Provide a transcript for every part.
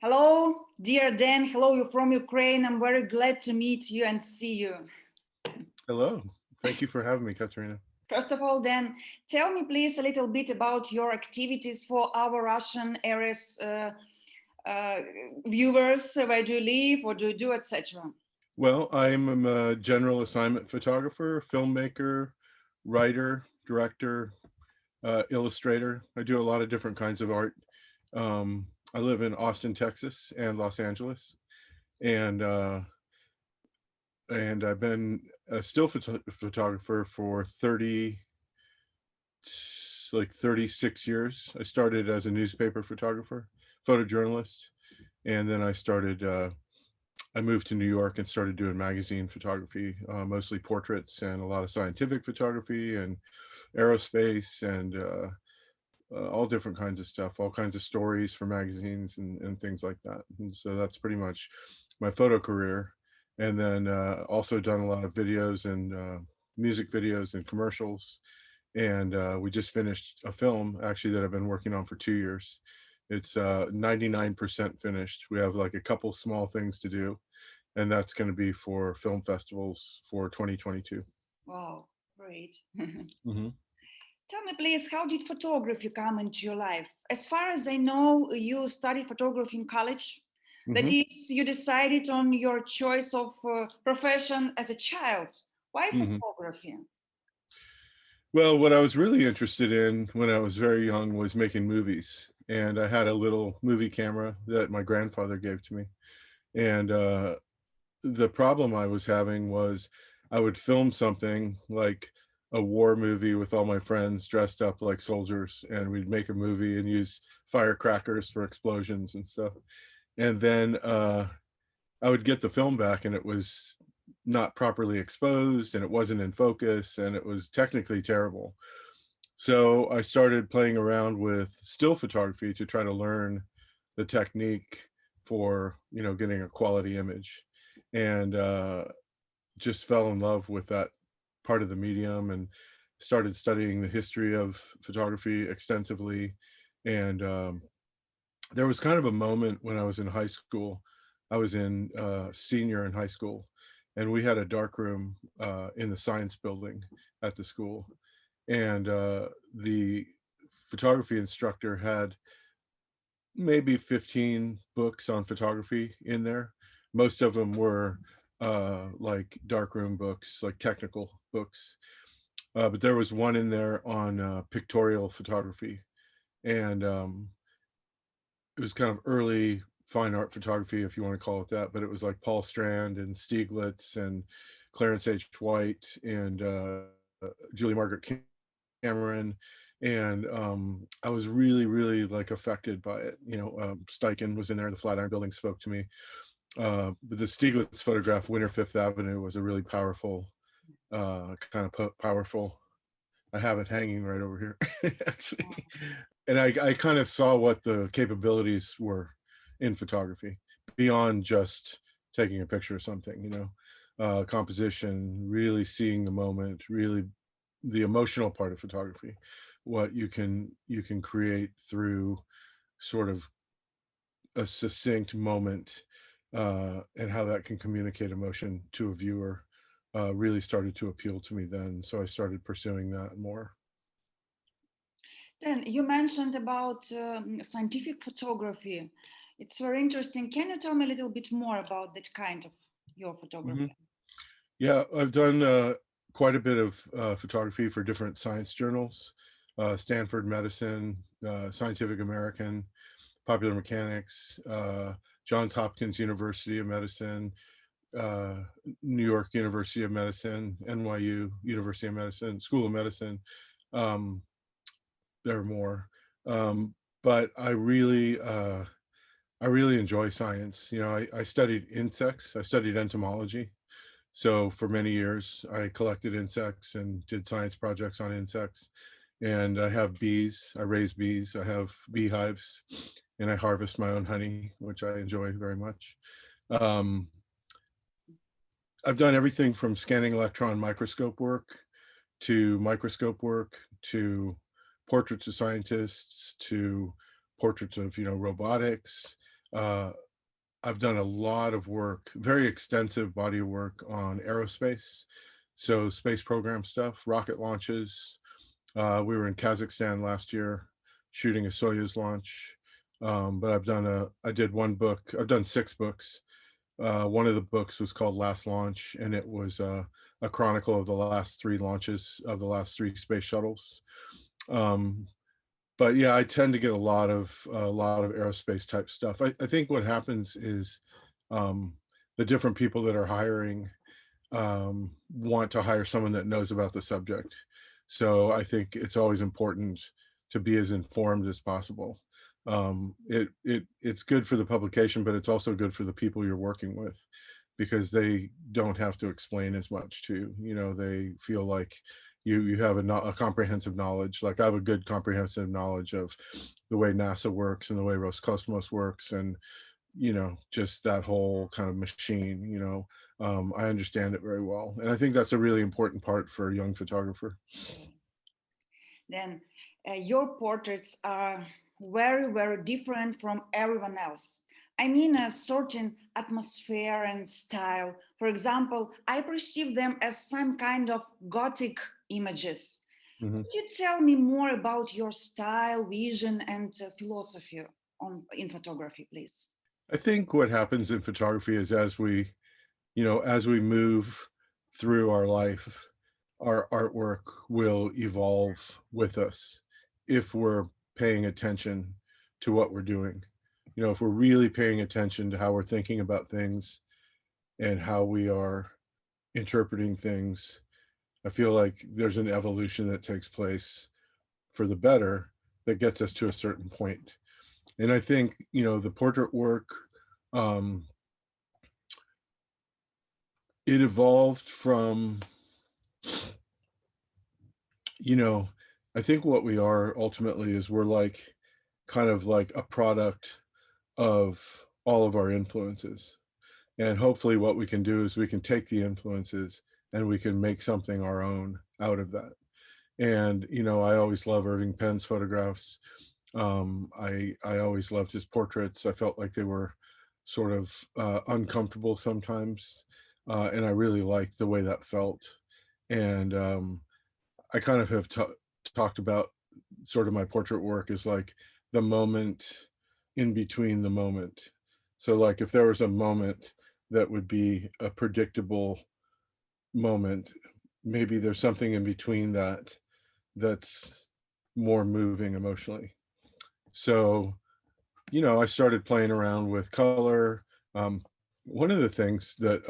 Hello, dear Dan. Hello, you from Ukraine. I'm very glad to meet you and see you. Hello. Thank you for having me, Katerina. First of all, Dan, tell me please a little bit about your activities for our Russian areas uh, viewers. Where do you live? What do you do, etc. Well, I'm a general assignment photographer, filmmaker, writer, director, illustrator. I do a lot of different kinds of art. I live in Austin, Texas, and Los Angeles, and uh, and I've been a photographer for 36 years. I started as a newspaper photographer, photojournalist, and then I moved to New York and started doing magazine photography, mostly portraits and a lot of scientific photography and aerospace and all different kinds of stuff, all kinds of stories for magazines and things like that. And so that's pretty much my photo career. And then also done a lot of videos and music videos and commercials. And we just finished a film actually that I've been working on for 2 years. It's 99% finished. We have like a couple small things to do, and that's going to be for film festivals for 2022. Wow, great. Hmm. Tell me please, how did photography come into your life? As far as I know, you studied photography in college. That Hmm. is, you decided on your choice of profession as a child. Why Hmm. photography? Well, what I was really interested in when I was very young was making movies, and I had a little movie camera that my grandfather gave to me. And the problem I was having was I would film something like a war movie with all my friends dressed up like soldiers, and we'd make a movie and use firecrackers for explosions and stuff. And then I would get the film back and it was not properly exposed and it wasn't in focus and it was technically terrible. So I started playing around with still photography to try to learn the technique for, getting a quality image. And just fell in love with that part of the medium and started studying the history of photography extensively. And there was kind of a moment when I was in high school. I was in senior in high school, and we had a dark room in the science building at the school. And the photography instructor had maybe 15 books on photography in there. Most of them were like darkroom books, like technical books. But there was one in there on pictorial photography. And it was kind of early fine art photography, if you want to call it that. But it was like Paul Strand and Stieglitz and Clarence H. White and Julie Margaret Cameron. And I was really, really like affected by it. Steichen was in there. The Flatiron Building spoke to me. But the Stieglitz photograph, Winter Fifth Avenue, was a really powerful, kind of powerful. I have it hanging right over here, actually. And I kind of saw what the capabilities were in photography beyond just taking a picture of something, composition, really seeing the moment, really the emotional part of photography, what you can create through sort of a succinct moment, and how that can communicate emotion to a viewer, really started to appeal to me then. So I started pursuing that more. Then you mentioned about scientific photography. It's very interesting. Can you tell me a little bit more about that kind of your Hmm. photography? Yeah, I've done quite a bit of photography for different science journals, Stanford Medicine, Scientific American, Popular Mechanics, Johns Hopkins University of Medicine, uh, New York University of Medicine, NYU University of Medicine, School of Medicine. Um, there are more, but I really enjoy science. I studied insects. I studied entomology. So for many years, I collected insects and did science projects on insects. And I have bees. I raise bees. I have beehives, and I harvest my own honey, which I enjoy very much. Um, I've done everything from scanning electron microscope work to microscope work to portraits of scientists to portraits of robotics. Uh, I've done a lot of work, very extensive body of work on aerospace. So space program stuff, rocket launches. We were in Kazakhstan last year shooting a Soyuz launch. But I did one book, I've done 6 books. One of the books was called Last Launch, and it was a chronicle of the last 3 launches of the last 3 space shuttles. Um, but yeah, I tend to get a lot of aerospace type stuff. I think what happens is um, the different people that are hiring want to hire someone that knows about the subject. So I think it's always important to be as informed as possible. It's good for the publication, but it's also good for the people you're working with because they don't have to explain as much to you. You know, they feel like you have a comprehensive knowledge. Like I have a good comprehensive knowledge of the way NASA works and the way Roscosmos works, and just that whole kind of machine. I understand it very well, and I think that's a really important part for a young photographer. Then your portraits are very, very different from everyone else. I mean, a certain atmosphere and style. For example, I perceive them as some kind of Gothic images. Mhm. Could you tell me more about your style, vision, and philosophy in photography, please? I think what happens in photography is as we move through our life, our artwork will evolve with us if we're paying attention to what we're doing. If we're really paying attention to how we're thinking about things and how we are interpreting things, I feel like there's an evolution that takes place for the better that gets us to a certain point. And I think, the portrait work, um, it evolved from, you know, I think what we are ultimately is we're like kind of like a product of all of our influences. And hopefully what we can do is we can take the influences and we can make something our own out of that. And I always love Irving Penn's photographs. I always loved his portraits. I felt like they were sort of uncomfortable sometimes, and I really liked the way that felt. And I kind of have talked about sort of my portrait work as like the moment in between the moment. So like if there was a moment that would be a predictable moment, maybe there's something in between that that's more moving emotionally. So, I started playing around with color. One of the things that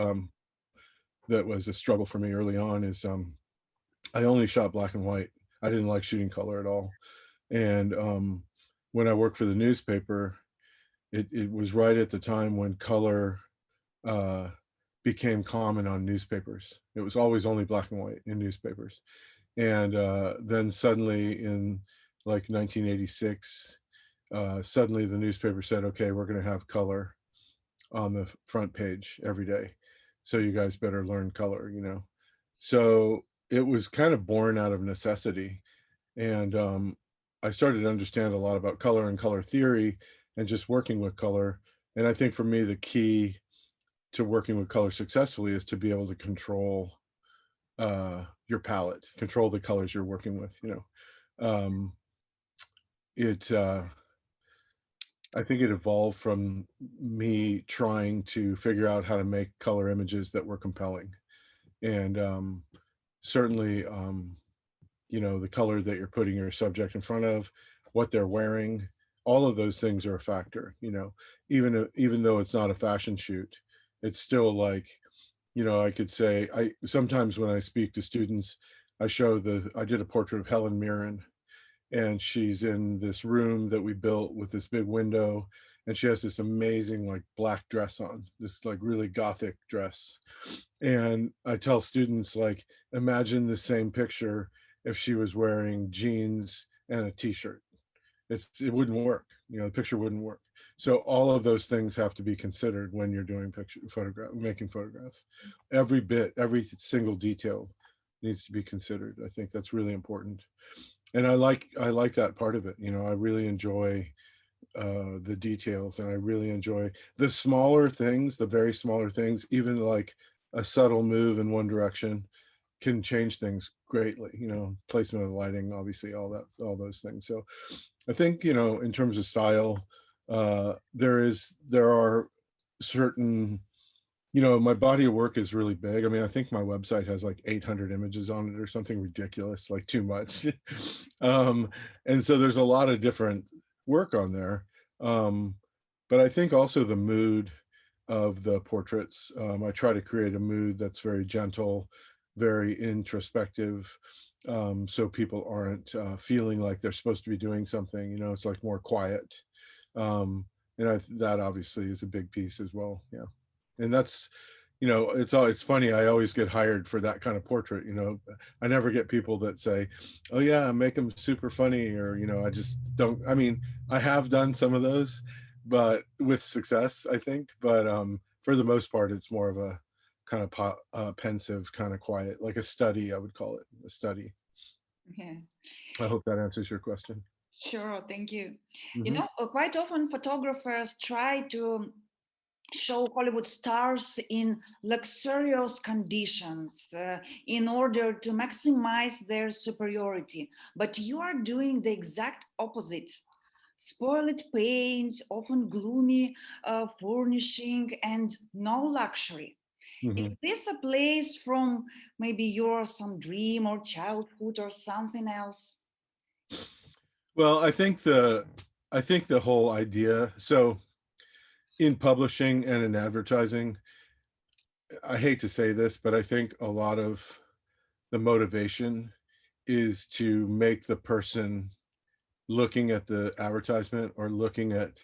was a struggle for me early on is I only shot black and white. I didn't like shooting color at all. And when I worked for the newspaper, it was right at the time when color uh, became common on newspapers. It was always only black and white in newspapers. And then suddenly in like 1986, suddenly the newspaper said, okay, we're going to have color on the front page every day. So you guys better learn color. So it was kind of born out of necessity. And I started to understand a lot about color and color theory and just working with color. And I think for me, the key to working with color successfully is to be able to control your palette, control the colors you're working with. Um, it I think it evolved from me trying to figure out how to make color images that were compelling. And certainly, the color that you're putting your subject in front of, what they're wearing, all of those things are a factor. Even though it's not a fashion shoot, it's still like, I could say, I sometimes when I speak to students, I did a portrait of Helen Mirren, and she's in this room that we built with this big window, and she has this amazing like black dress on, this like really gothic dress. And I tell students, like, imagine the same picture if she was wearing jeans and a t-shirt. It wouldn't work. The picture wouldn't work. So all of those things have to be considered when you're doing making photographs. Every single detail needs to be considered. I think that's really important. And I like that part of it. I really enjoy the details, and I really enjoy the smaller things, the very smaller things, even like a subtle move in one direction can change things greatly, you know, placement of the lighting, obviously, all that, all those things. So I think, you know, in terms of style, there are certain, you know, my body of work is really big. I mean, I think my website has like 800 images on it or something ridiculous, like too much. um, and so there's a lot of different work on there. Um, but I think also the mood of the portraits, I try to create a mood that's very gentle, very introspective, so people aren't feeling like they're supposed to be doing something. You know, it's like more quiet. And that obviously is a big piece as well. Yeah. And that's, you know, it's funny, I always get hired for that kind of portrait. You know, I never get people that say, oh yeah, make them super funny, or, you know, I just don't. I mean, I have done some of those, but with success, I think. But for the most part, it's more of a kind of pensive, kind of quiet, like a study, I would call it, a study. Yeah. I hope that answers your question. Sure, thank you. You Hmm. know, quite often photographers try to show Hollywood stars in luxurious conditions in order to maximize their superiority. But you are doing the exact opposite. Spoiled paint, often gloomy furnishing, and no luxury. Is Hmm. this a place from maybe your some dream or childhood or something else? Well, I think the whole idea. So in publishing and in advertising, I hate to say this, but I think a lot of the motivation is to make the person looking at the advertisement or looking at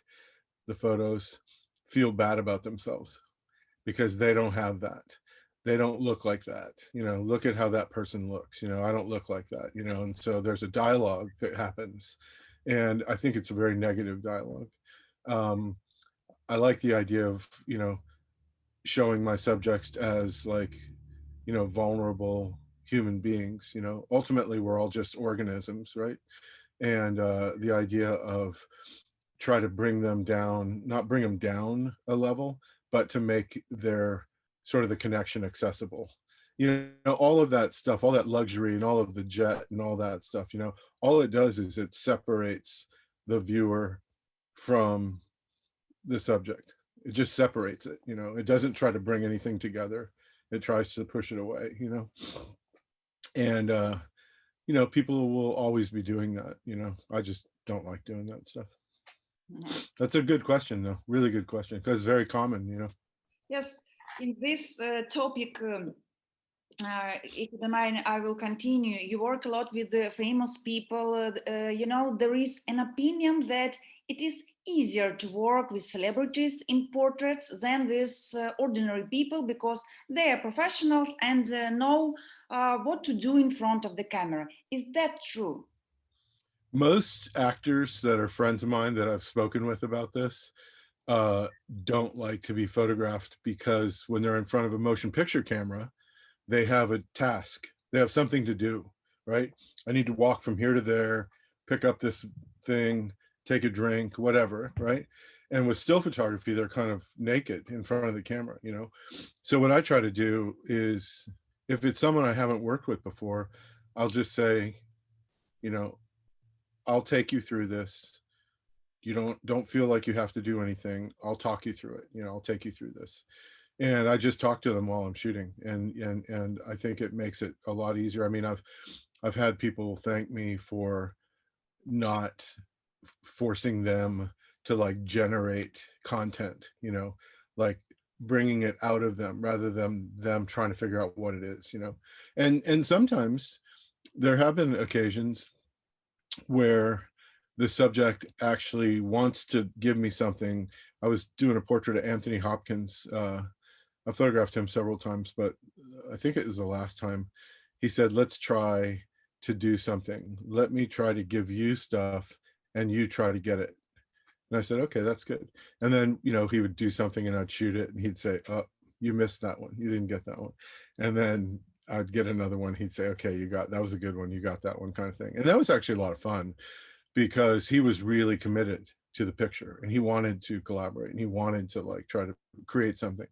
the photos feel bad about themselves because they don't have that. They don't look like that. You know, look at how that person looks. You know, I don't look like that, you know, and so there's a dialogue that happens. And I think it's a very negative dialogue. Um, I like the idea of, you know, showing my subjects as like, you know, vulnerable human beings. You know, ultimately we're all just organisms, right? And the idea of try to bring them down, not bring them down a level, but to make their sort of the connection accessible. You know, all of that stuff, all that luxury and all of the jet and all that stuff, you know, all it does is it separates the viewer from the subject. It just separates it, you know. It doesn't try to bring anything together. It tries to push it away, you know. And you know, people will always be doing that, you know. I just don't like doing that stuff. Yeah. That's a good question though. Really good question, because it's very common, you know. Yes, in this topic, if you don't mind, I will continue. You work a lot with the famous people. You know, there is an opinion that it is easier to work with celebrities in portraits than with ordinary people because they are professionals and know what to do in front of the camera. Is that true? Most actors that are friends of mine that I've spoken with about this uh don't like to be photographed because when they're in front of a motion picture camera, they have a task. They have something to do, right? I need to walk from here to there, pick up this thing, take a drink, whatever, right? And with still photography, they're kind of naked in front of the camera, you know? So what I try to do is if it's someone I haven't worked with before, I'll just say, you know, I'll take you through this. You don't feel like you have to do anything. I'll talk you through it. You know, I'll take you through this. And I just talk to them while I'm shooting, and I think it makes it a lot easier. I mean, I've had people thank me for not forcing them to like generate content, you know, like bringing it out of them rather than them trying to figure out what it is, you know. And sometimes there have been occasions where the subject actually wants to give me something. I was doing a portrait of Anthony Hopkins. I photographed him several times, but I think it was the last time. He said, let's try to do something. Let me try to give you stuff and you try to get it. And I said, okay, that's good. And then, you know, he would do something and I'd shoot it and he'd say, oh, you missed that one. You didn't get that one. And then I'd get another one. He'd say, okay, you got, that was a good one. You got that one, kind of thing. And that was actually a lot of fun because he was really committed. to the picture, and he wanted to collaborate, and he wanted to like try to create something.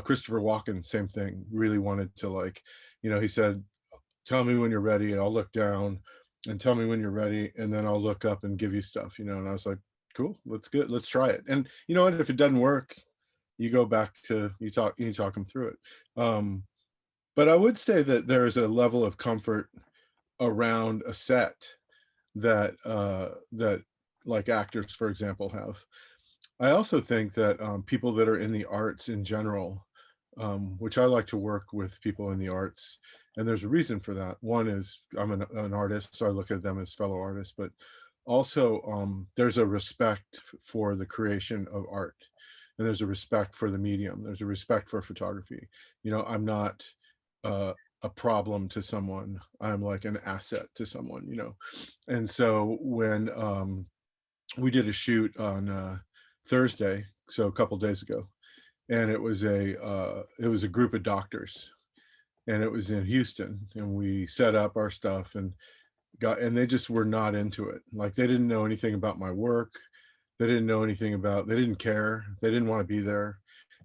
Christopher Walken, same thing, really wanted to like, he said, tell me when you're ready, I'll look down, and tell me when you're ready, and then I'll look up and give you stuff, and I was like, cool, let's try it. And you know what, if it doesn't work, you go back to, you talk them through it. But I would say that there is a level of comfort around a set that that like actors, for example, have. I also think that people that are in the arts in general, which I like to work with people in the arts, and there's a reason for that. One is I'm an artist, so I look at them as fellow artists, but also there's a respect for the creation of art, and there's a respect for the medium. There's a respect for photography. I'm not a problem to someone. I'm like an asset to someone. And so when we did a shoot on Thursday, so a couple days ago, and it was a group of doctors, and it was in Houston, and we set up our stuff and they just were not into it. Like they didn't know anything about my work. They didn't know anything about, they didn't care. They didn't want to be there.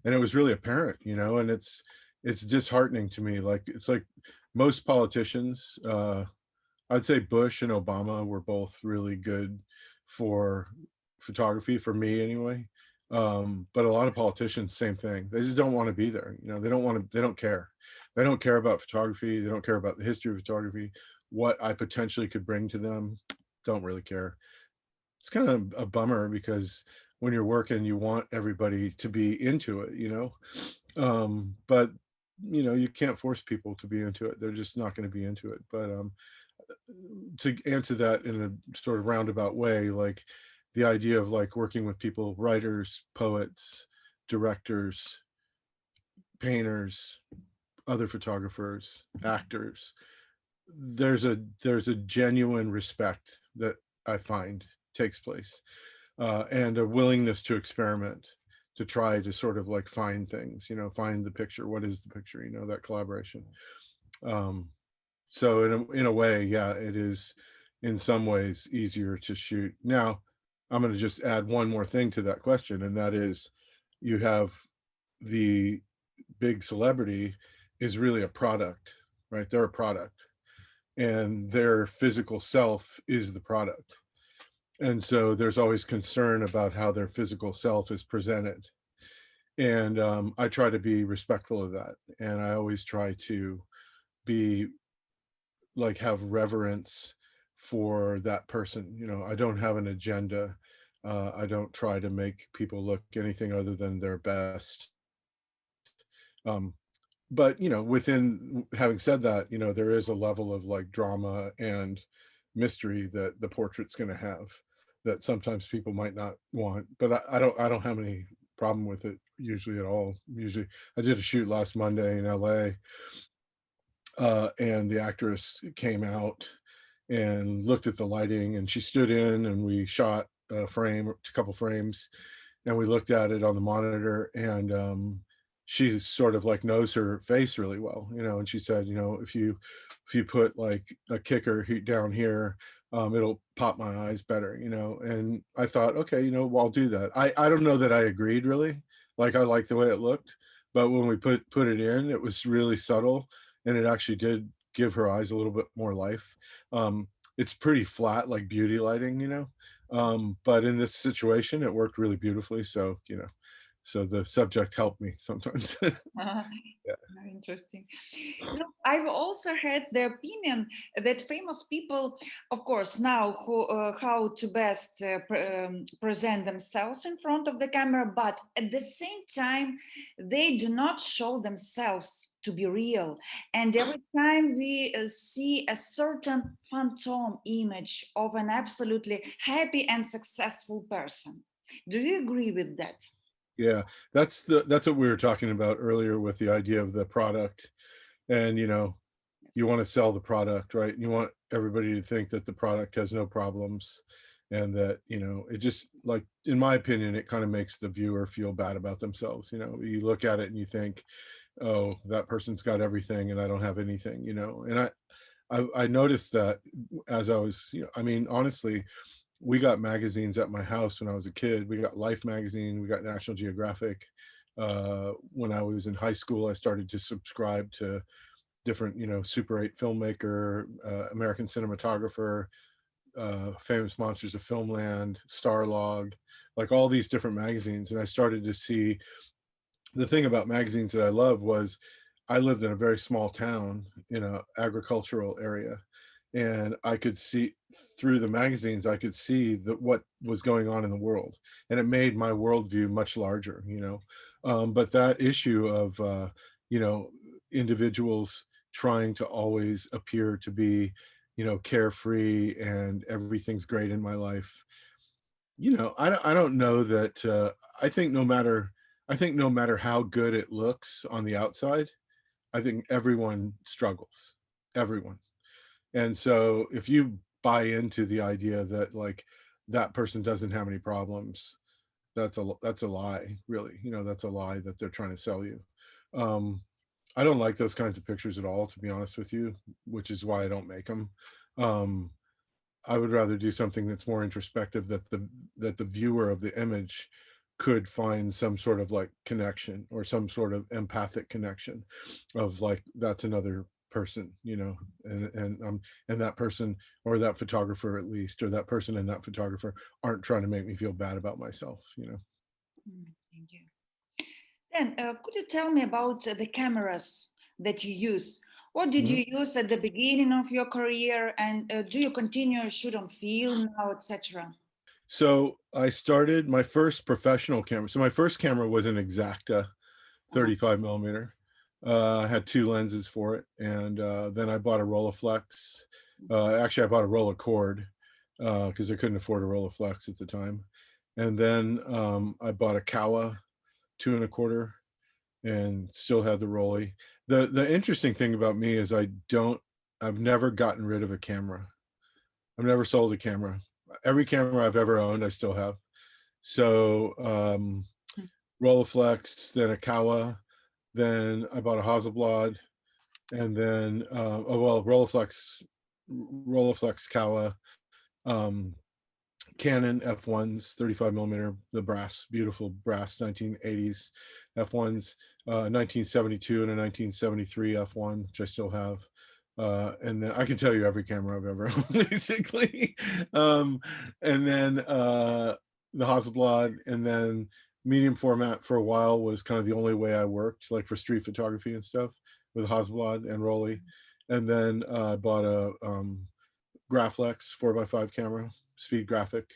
And it was really apparent, and it's disheartening to me. Like it's like most politicians, I'd say Bush and Obama were both really good for photography, for me anyway. But a lot of politicians, same thing. They just don't want to be there. They don't want to, they don't care. They don't care about photography. They don't care about the history of photography. What I potentially could bring to them, don't really care. It's kind of a bummer because when you're working, you want everybody to be into it. But you can't force people to be into it. They're just not going to be into it. But to answer that in a sort of roundabout way, like the idea of like working with people, writers, poets, directors, painters, other photographers, actors, there's a genuine respect that I find takes place, and a willingness to experiment, to try to sort of like find things, find the picture. What is the picture? That collaboration. Um, so in a way, yeah, it is in some ways easier to shoot. Now, I'm going to just add one more thing to that question, and that is you have the big celebrity is really a product, right? They're a product, and their physical self is the product. And so there's always concern about how their physical self is presented. And I try to be respectful of that. And I always try to be like, have reverence for that person. I don't have an agenda. I don't try to make people look anything other than their best. Um, but within having said that, there is a level of like drama and mystery that the portrait's going to have that sometimes people might not want. But I don't have any problem with it usually at all. Usually, I did a shoot last Monday in LA, and the actress came out and looked at the lighting, and she stood in, and we shot a frame, a couple frames, and we looked at it on the monitor. And she sort of like knows her face really well, and she said, if you put like a kicker down here, it'll pop my eyes better. And I thought, okay, well, I'll do that. I don't know that I agreed really. Like I liked the way it looked, but when we put it in, it was really subtle, and it actually did give her eyes a little bit more life. It's pretty flat, like beauty lighting, but in this situation, it worked really beautifully. So, so the subject helped me sometimes. Yeah. Very interesting. I've also had the opinion that famous people, of course, now how to best present themselves in front of the camera, but at the same time, they do not show themselves to be real. And every time we see a certain phantom image of an absolutely happy and successful person. Do you agree with that? Yeah, that's what we were talking about earlier with the idea of the product. And you Yes. want to sell the product, right? And you want everybody to think that the product has no problems, and that it just, like, in my opinion, it kind of makes the viewer feel bad about themselves. You look at it and you think, oh, that person's got everything and I don't have anything. And I noticed that as I was, I mean, honestly, we got magazines at my house when I was a kid. We got Life magazine, we got National Geographic. When I was in high school, I started to subscribe to different, you know, Super 8 filmmaker, American cinematographer, Famous Monsters of Filmland, Starlog, like all these different magazines. And I started to see, the thing about magazines that I loved was I lived in a very small town in a agricultural area, and I could see through the magazines, I could see that what was going on in the world, and it made my worldview much larger, you know. But that issue of you know, individuals trying to always appear to be, you know, carefree and everything's great in my life, you know, I don't know that, I think no matter, I think no matter how good it looks on the outside, I think everyone struggles, everyone. And so if you buy into the idea that like that person doesn't have any problems, that's a lie, really. You know, that's a lie that they're trying to sell you. Um, I don't like those kinds of pictures at all, to be honest with you, which is why I don't make them. Um, I would rather do something that's more introspective, that the viewer of the image could find some sort of like connection or some sort of empathic connection of like that's another person, you know, and that person or that photographer at least, or that person and that photographer aren't trying to make me feel bad about myself, you know. Thank you. Then, could you tell me about the cameras that you use? What did Mhm. you use at the beginning of your career, and do you continue to shoot on film now, etc.? So I started my first professional camera. So my first camera was an Exacta Uh-huh. 35 millimeter. I had two lenses for it, and then I bought a Rolleiflex. Actually, I bought a Rolleicord because I couldn't afford a Rolleiflex at the time. And then I bought a Kowa 2 1/4, and still had the Rolly. The interesting thing about me is I've never gotten rid of a camera. I've never sold a camera. Every camera I've ever owned, I still have. So Rolleiflex, then a Kowa, then I bought a Hasselblad, and then oh well, Rolleiflex Kowa, um, Canon F1s, 35 millimeter, the brass, beautiful brass 1980s F1s, 1972 and a 1973 F1, which I still have. And then I can tell you every camera I've ever owned, basically. And then the Hasselblad, and then medium format for a while was kind of the only way I worked, like for street photography and stuff, with Hasselblad and Rolly. And then I bought a Graflex 4x5 camera, Speed Graphic.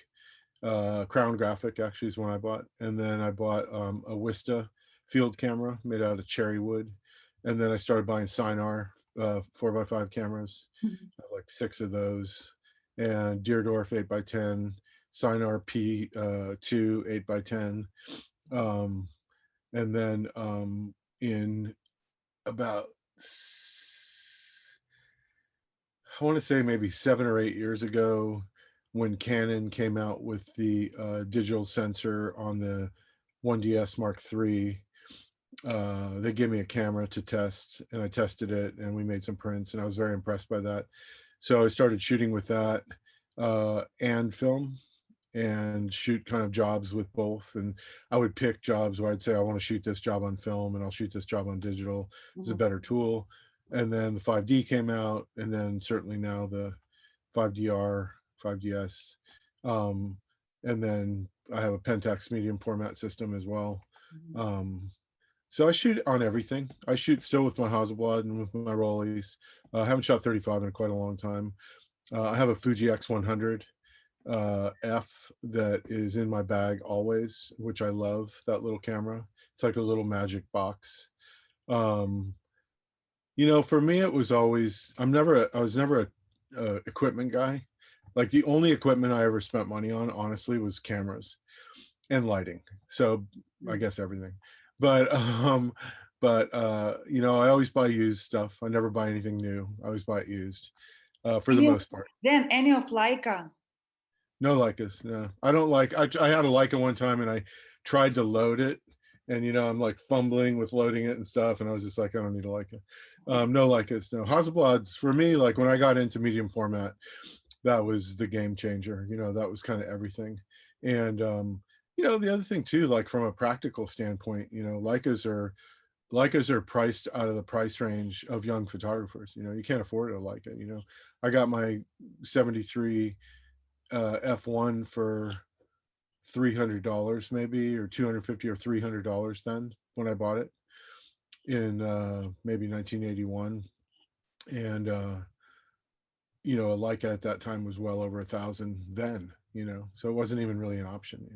Crown Graphic actually is one I bought. And then I bought a Wista field camera made out of cherry wood. And then I started buying Sinar 4x5 cameras. Mhm. I have like 6 of those. And Deerdorf 8x10, Sinar P2 8x10. Um, and then in about, I want to say maybe 7 or 8 years ago, when Canon came out with the digital sensor on the 1DS Mark III, they gave me a camera to test, and I tested it, and we made some prints, and I was very impressed by that. So I started shooting with that and film, and shoot kind of jobs with both. And I would pick jobs where I'd say, I want to shoot this job on film and I'll shoot this job on digital. It's a Mhm. better tool. And then the 5D came out, and then certainly now the 5DR, 5DS. Um, and then I have a Pentax medium format system as well. Mhm. Um, so I shoot on everything. I shoot still with my Hasselblad and with my Rollies. I haven't shot 35 in quite a long time. I have a Fuji X100 F that is in my bag always, which I love, that little camera. It's like a little magic box. Um, you know, for me, it was always, I was never a equipment guy. Like the only equipment I ever spent money on, honestly, was cameras and lighting. So I Mhm. guess everything. But, you know, I always buy used stuff. I never buy anything new. I always buy it used for the Any of, most part. then any of Leica? No Leicas, no. I don't like, I had a Leica one time and I tried to load it, and you know, I'm like fumbling with loading it and stuff, and I was just like, I don't need a Leica. No Leicas, no. Hasselblads for me, like when I got into medium format, that was the game changer. That was kind of everything. And the other thing too, like from a practical standpoint, Leicas are priced out of the price range of young photographers. You can't afford a Leica. I got my 73 f1 for $300 maybe, or 250 or $300 then when I bought it in maybe 1981. And a Leica at that time was well over 1,000 then. So it wasn't even really an option.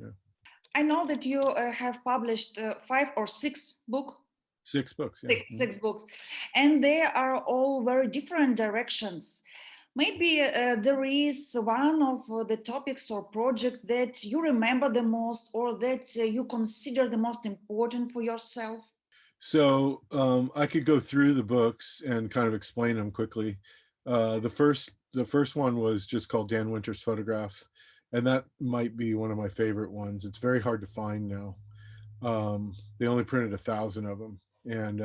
I know that you have published 5 or 6 books, 6 books, yeah. six books, and they are all very different directions. Maybe there is one of the topics or project that you remember the most, or that you consider the most important for yourself. So I could go through the books and kind of explain them quickly. The first one was just called Dan Winters Photographs, and that might be one of my favorite ones. It's very hard to find now. They only printed 1,000 of them, and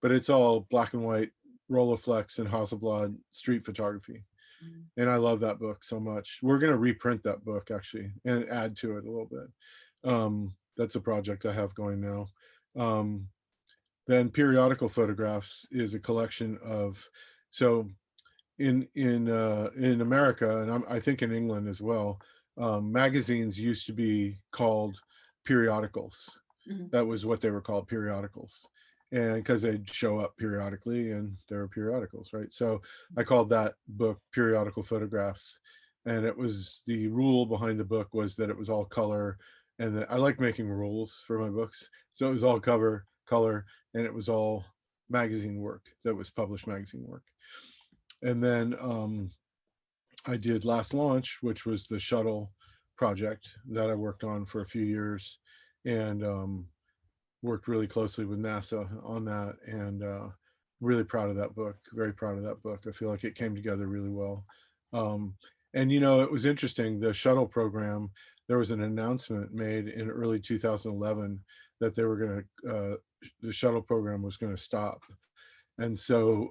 but it's all black and white, Rolleiflex and Hasselblad street photography. Mm. And I love that book so much. We're going to reprint that book actually and add to it a little bit. That's a project I have going now. Then periodical photographs is a collection of, so in America, and I think in England as well, magazines used to be called periodicals. Mhm. That was what they were called, periodicals. And because they'd show up periodically and they were periodicals, right? So I called that book Periodical Photographs. And it was, the rule behind the book was that it was all color. And I like making rules for my books. So it was all color, and it was all magazine work that was published magazine work. And then I did Last Launch, which was the shuttle project that I worked on for a few years, and worked really closely with NASA on that, and really proud of that book. Very proud of that book. I feel like it came together really well. Um, and it was interesting. The shuttle program. There was an announcement made in early 2011 that they were going to the shuttle program was going to stop, and so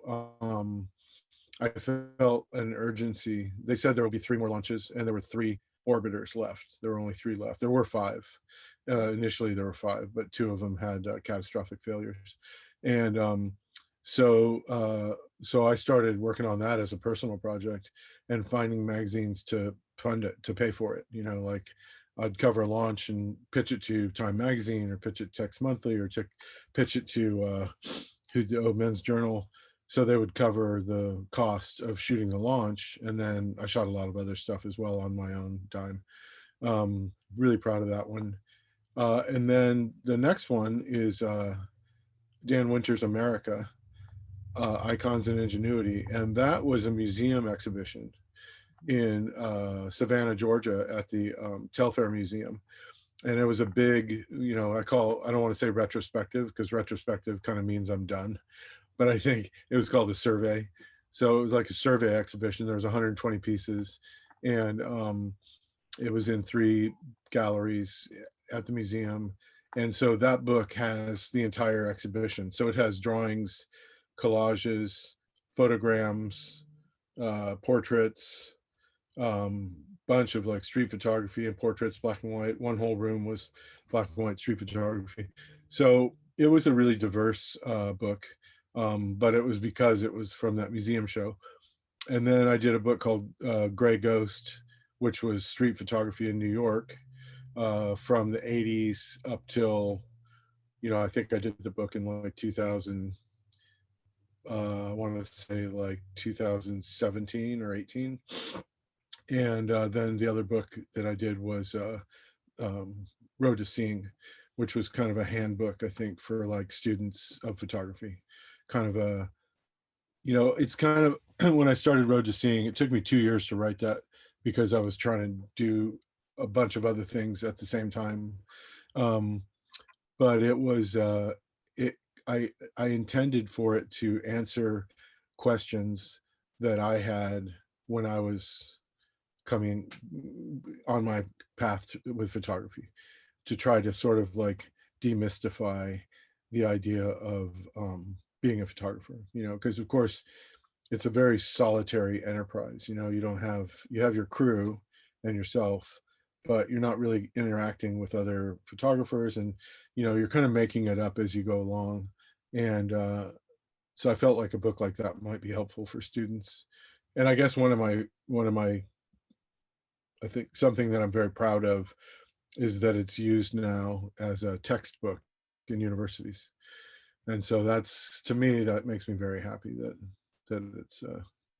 I felt an urgency. They said there will be 3 more launches, and there were 3 orbiters left. There were only 3 left. There were 5. Initially, there were 5, but 2 of them had catastrophic failures. And so I started working on that as a personal project and finding magazines to fund it, to pay for it. Like I'd cover a launch and pitch it to Time Magazine, or pitch it to Text Monthly, or pitch it to Men's Journal. So they would cover the cost of shooting the launch, and then I shot a lot of other stuff as well on my own dime. Really proud of that one. And then the next one is Dan Winters America, Icons and Ingenuity, and that was a museum exhibition in Savannah, Georgia, at the Telfair Museum. And it was a big, I don't want to say retrospective, because retrospective kind of means I'm done, but I think it was called a survey. So it was like a survey exhibition. There was 120 pieces, and it was in 3 galleries at the museum. And so that book has the entire exhibition. So it has drawings, collages, photograms, portraits, bunch of like street photography and portraits, black and white. One whole room was black and white street photography. So it was a really diverse book, but it was because it was from that museum show. And then I did a book called Gray Ghost, which was street photography in New York from the 80s up till, I think I did the book in like 2000, I want to say like 2017 or 18. And then the other book that I did was Road to Seeing, which was kind of a handbook, I think, for like students of photography. Kind of a, it's kind of, when I started Road to Seeing, it took me 2 years to write that, because I was trying to do a bunch of other things at the same time. But it was, I intended for it to answer questions that I had when I was coming on my path with photography, to try to sort of like demystify the idea of being a photographer, because of course it's a very solitary enterprise. You know, you have your crew and yourself, but you're not really interacting with other photographers, and you know, you're kind of making it up as you go along. And so I felt like a book like that might be helpful for students. And I guess one of my I think something that I'm very proud of is that it's used now as a textbook in universities. And so that's, to me, that makes me very happy that it's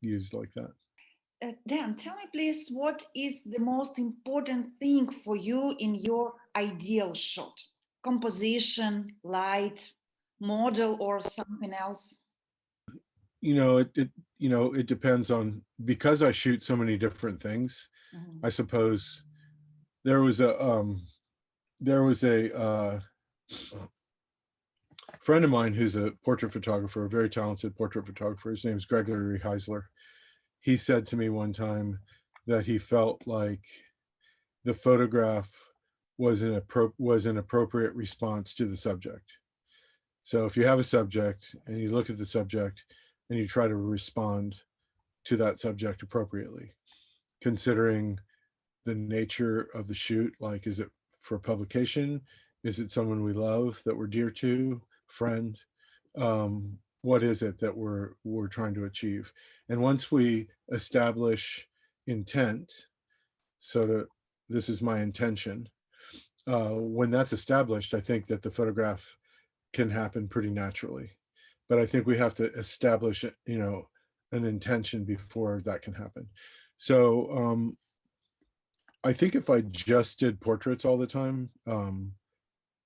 used like that. Dan, tell me please, what is the most important thing for you in your ideal shot? Composition, light, model, or something else? You know, it depends on, because I shoot so many different things. Mhm. I suppose there was a there was a friend of mine who's a portrait photographer, a very talented portrait photographer. His name is Gregory Heisler. He said to me one time that he felt like the photograph was an appropriate response to the subject. So if you have a subject and you look at the subject and you try to respond to that subject appropriately, considering the nature of the shoot, like, is it for publication? Is it someone we love that we're dear to, friend? What is it that we're trying to achieve? And once we establish intent, so to, this is my intention, when that's established, I think that the photograph can happen pretty naturally. But I think we have to establish, you know, an intention before that can happen. So I think if I just did portraits all the time,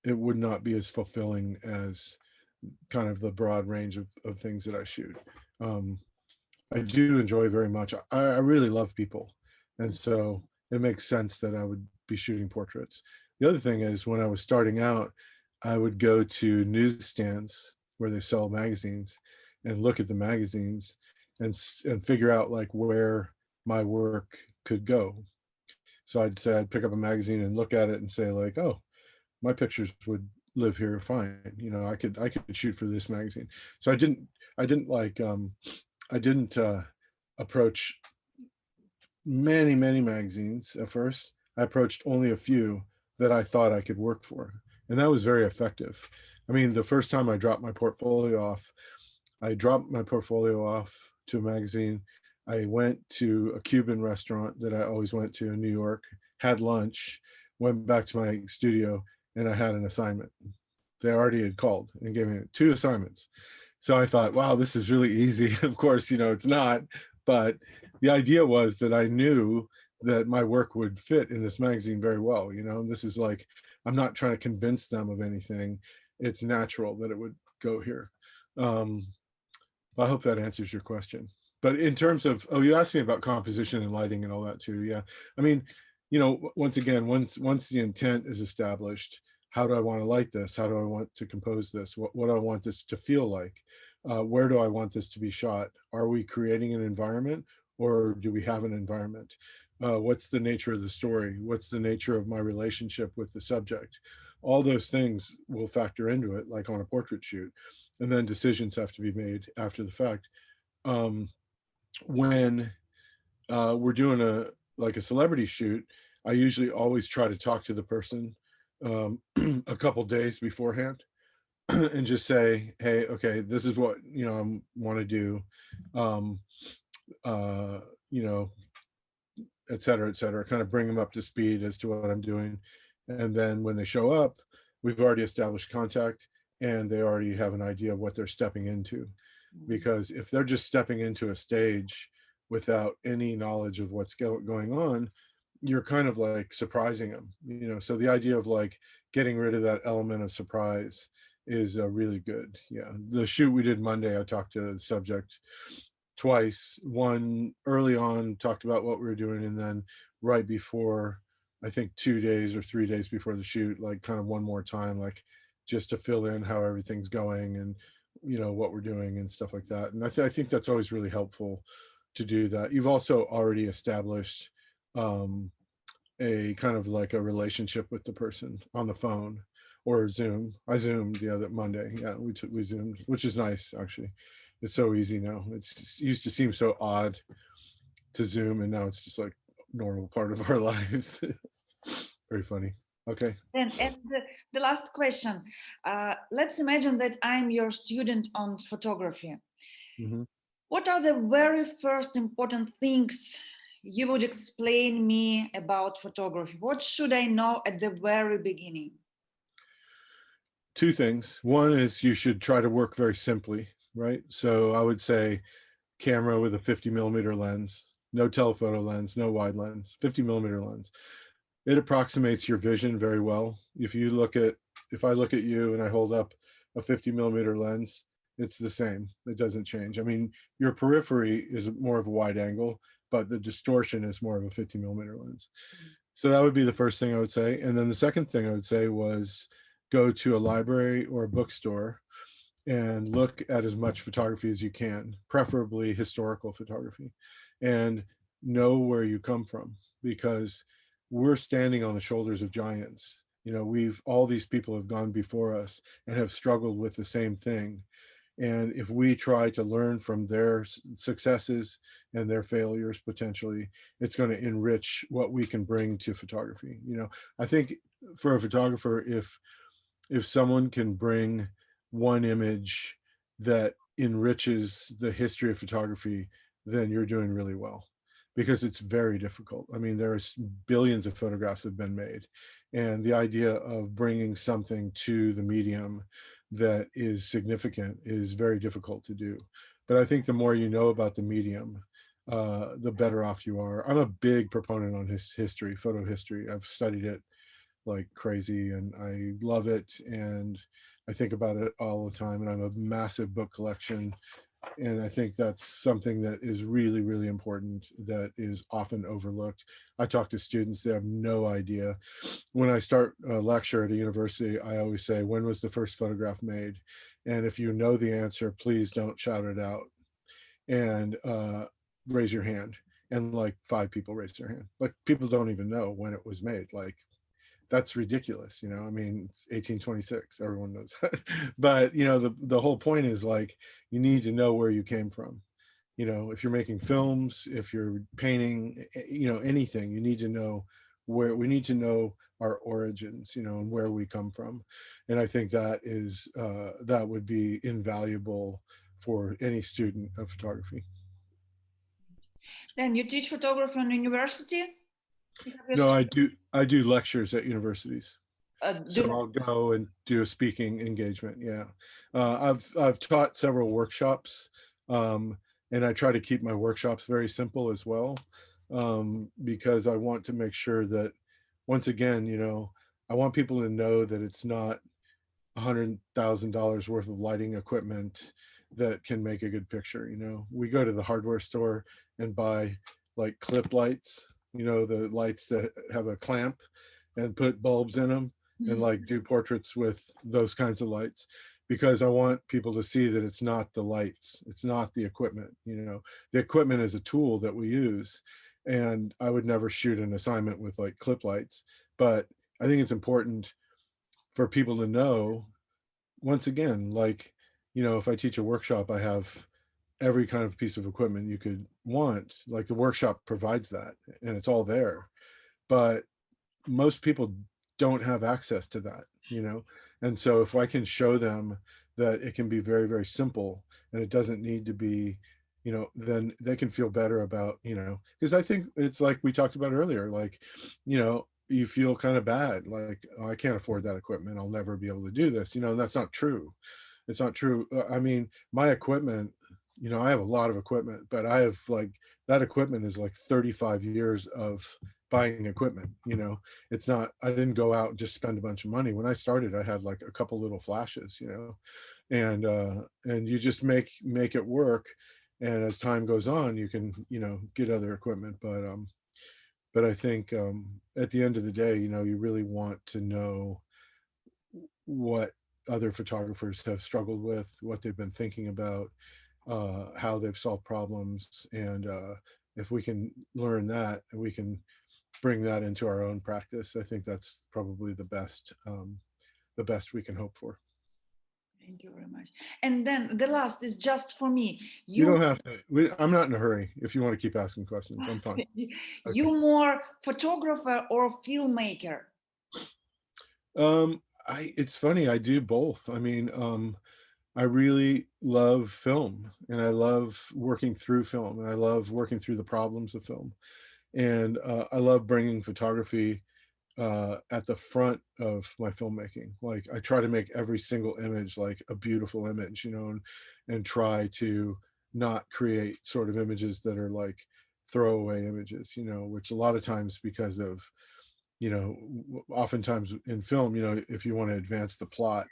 it would not be as fulfilling as kind of the broad range of things that I shoot. Um, I do enjoy very much. I really love people. And so it makes sense that I would be shooting portraits. The other thing is, when I was starting out, I would go to newsstands where they sell magazines and look at the magazines and figure out like where my work could go. So I'd say I'd pick up a magazine and look at it and say like, oh, my pictures would live here fine. You know, I could shoot for this magazine. So I didn't like I didn't approach many magazines at first. I approached only a few that I thought I could work for, and that was very effective. I mean, the first time I dropped my portfolio off to a magazine. I went to a Cuban restaurant that I always went to in New York, had lunch, went back to my studio, and I had an assignment. They already had called and gave me two assignments. So I thought, wow, this is really easy. Of course, you know, it's not, but the idea was that I knew that my work would fit in this magazine very well. You know, this is like, I'm not trying to convince them of anything. It's natural that it would go here. Um, I hope that answers your question. But in terms of, oh, you asked me about composition and lighting and all that too. Yeah. I mean, you know, once again, once the intent is established, how do I want to light this? How do I want to compose this? What do I want this to feel like? Where do I want this to be shot? Are we creating an environment, or do we have an environment? What's the nature of the story? What's the nature of my relationship with the subject? All those things will factor into it, like on a portrait shoot. And then decisions have to be made after the fact. Um, when we're doing a like a celebrity shoot, I usually always try to talk to the person a couple days beforehand and just say, hey, okay, this is what, you know, I want to do, um, uh, you know, et cetera, kind of bring them up to speed as to what I'm doing. And then when they show up, we've already established contact and they already have an idea of what they're stepping into. Mhm. Because if they're just stepping into a stage without any knowledge of what's going on, you're kind of like surprising them, you know. So the idea of like getting rid of that element of surprise is really good. Yeah, the shoot we did Monday, I talked to the subject twice. One early on, talked about what we were doing, and then right before, I think 2 days or 3 days before the shoot, like kind of one more time, like just to fill in how everything's going and, you know, what we're doing and stuff like that. And I think that's always really helpful to do that. You've also already established um, a kind of like a relationship with the person on the phone or Zoom. I Zoomed the other Monday. Yeah, we zoomed, which is nice actually. It's so easy now. It used to seem so odd to Zoom, and now it's just like normal part of our lives. Very funny. Okay. And the last question, let's imagine that I'm your student on photography. Mhm. What are the very first important things you would explain me about photography? What should I know at the very beginning? Two things. One is you should try to work very simply, right? So I would say camera with a 50 millimeter lens, no telephoto lens, no wide lens, 50 millimeter lens. It approximates your vision very well. If I look at you and I hold up a 50 millimeter lens, it's the same. It doesn't change. I mean, your periphery is more of a wide angle, but the distortion is more of a 50 millimeter lens. So that would be the first thing I would say. And then the second thing I would say was go to a library or a bookstore and look at as much photography as you can, preferably historical photography, and know where you come from, because we're standing on the shoulders of giants. You know, all these people have gone before us and have struggled with the same thing. And if we try to learn from their successes and their failures, potentially, it's going to enrich what we can bring to photography. You know, I think for a photographer, if someone can bring one image that enriches the history of photography, then you're doing really well, because it's very difficult. I mean, there's billions of photographs have been made, and the idea of bringing something to the medium that is significant is very difficult to do. But I think the more you know about the medium, the better off you are. I'm a big proponent on history, photo history. I've studied it like crazy and I love it, and I think about it all the time, and I have a massive book collection, and I think that's something that is really, really important, that is often overlooked. I talk to students, they have no idea. When I start a lecture at a university, I always say, when was the first photograph made? And if you know the answer, please don't shout it out, and raise your hand. And like 5 people raise their hand. Like, people don't even know when it was made. Like, that's ridiculous. You know, I mean, 1826, everyone knows that. But you know, the whole point is, like, you need to know where you came from. You know, if you're making films, if you're painting, you know, anything, you need to know where. We need to know our origins, you know, and where we come from. And I think that would be invaluable for any student of photography. Then you teach photography on university? No, I do lectures at universities. So Do I'll go and do a speaking engagement. Yeah, I've taught several workshops, um, and I try to keep my workshops very simple as well, because I want to make sure that, once again, you know, I want people to know that it's not $100,000 worth of lighting equipment that can make a good picture. You know, we go to the hardware store and buy like clip lights, you know, the lights that have a clamp, and put bulbs in them, and like do portraits with those kinds of lights, because I want people to see that it's not the lights, it's not the equipment. You know, the equipment is a tool that we use, and I would never shoot an assignment with like clip lights. But I think it's important for people to know, once again, like, you know, if I teach a workshop, I have every kind of piece of equipment you could want. Like, the workshop provides that, and it's all there. But most people don't have access to that, you know. And so if I can show them that it can be very, very simple, and it doesn't need to be, you know, then they can feel better about, you know, because I think it's like we talked about earlier, like, you know, you feel kind of bad, like, oh, I can't afford that equipment, I'll never be able to do this, you know. And that's not true. It's not true. I mean, my equipment, you know, I have a lot of equipment, but I have like, that equipment is like 35 years of buying equipment, you know. It's not, I didn't go out and just spend a bunch of money. When I started, I had like a couple little flashes, you know, and you just make it work. And as time goes on, you can, you know, get other equipment. But I think, at the end of the day, you know, you really want to know what other photographers have struggled with, what they've been thinking about, how they've solved problems. And if we can learn that, and we can bring that into our own practice, I think that's probably the best we can hope for. Thank you very much. And then the last is just for me. You You, don't have to. I'm not in a hurry. If you want to keep asking questions, I'm fine. Okay. you more photographer or filmmaker? Um, it's funny, I do both. I mean, I really love film and I love working through film and I love working through the problems of film. And I love bringing photography at the front of my filmmaking. Like I try to make every single image like a beautiful image, and try to not create sort of images that are like throwaway images, which a lot of times because of oftentimes in film, if you want to advance the plot,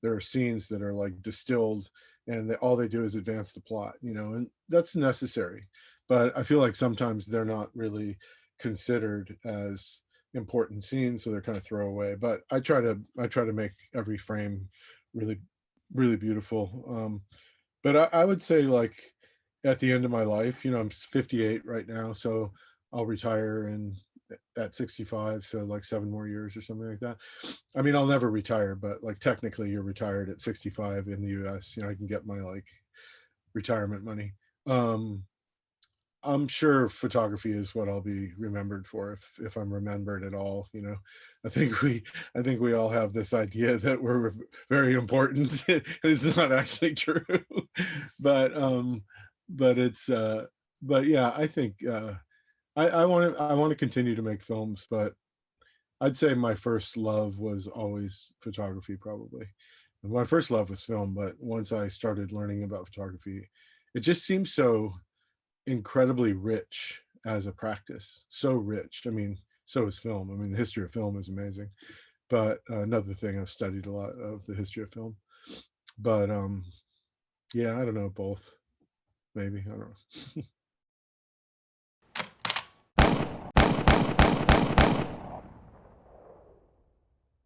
there are scenes that are like distilled and all they do is advance the plot, and that's necessary. But I feel like sometimes they're not really considered as important scenes, so they're kind of throwaway. But I try to make every frame really, really beautiful. But I would say like at the end of my life, I'm 58 right now, so I'll retire at 65, so like 7 more years or something like that. I mean, I'll never retire, but like technically you're retired at 65 in the US. I can get my like retirement money. Um, I'm sure photography is what I'll be remembered for if I'm remembered at all. I think we I think we all have this idea that we're very important. It's not actually true, but but it's but yeah, I think I want to continue to make films, but I'd say my first love was always photography, probably. And my first love was film, but once I started learning about photography, it just seems so incredibly rich as a practice. So rich. I mean, so is film. I mean, the history of film is amazing. But another thing, I've studied a lot of the history of film. But yeah, I don't know, both. Maybe. I don't know.